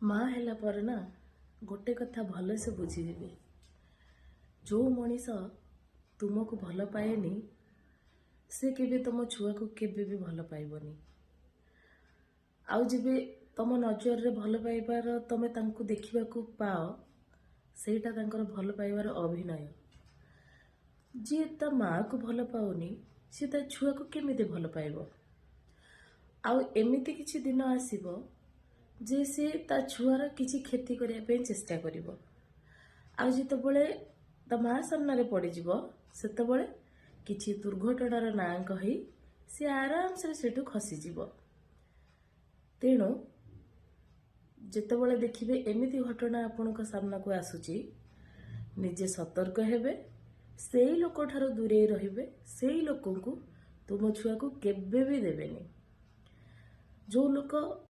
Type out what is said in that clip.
माँ ହେଲା ପରେ ନା ଗୋଟେ କଥା ଭଲସେ ବୁଝିଯିବେ। ଯେଉଁ ମଣିଷ ତୁମକୁ ଭଲ ପାଏନି ସେ କେବେ ତମ ଛୁଆକୁ କେବେ ବି ଭଲ ପାଇବନି। ଆଉ ଯେବେ ତମ ନଜରରେ ଭଲ ପାଇବାର ତମେ ତାଙ୍କୁ ଦେଖିବାକୁ ପାଅ ସେଇଟା ତାଙ୍କର ଭଲ ପାଇବାର ଅଭିନୟ। ଯିଏ ତା ମାଆକୁ ଭଲ ପାଉନି ସେ ତା ଛୁଆକୁ କେମିତି ଭଲ ପାଇବ? ଆଉ ଏମିତି କିଛି ଦିନ ଆସିବ ଯେ ସେ ତା ଛୁଆର କିଛି କ୍ଷତି କରିବା ପାଇଁ ଚେଷ୍ଟା କରିବ। ଆଉ ଯେତେବେଳେ ତା ମା ସାମ୍ନାରେ ପଡ଼ିଯିବ ସେତେବେଳେ କିଛି ଦୁର୍ଘଟଣାର ନାଁ କହି ସେ ଆରାମସରେ ସେଠୁ ଖସିଯିବ। ତେଣୁ ଯେତେବେଳେ ଦେଖିବେ ଏମିତି ଘଟଣା ଆପଣଙ୍କ ସାମ୍ନାକୁ ଆସୁଛି ନିଜେ ସତର୍କ ହେବେ, ସେଇ ଲୋକଠାରୁ ଦୂରେଇ ରହିବେ, ସେଇ ଲୋକଙ୍କୁ ତୁମ ଛୁଆକୁ କେବେ ବି ଦେବେନି। ଯେଉଁ ଲୋକ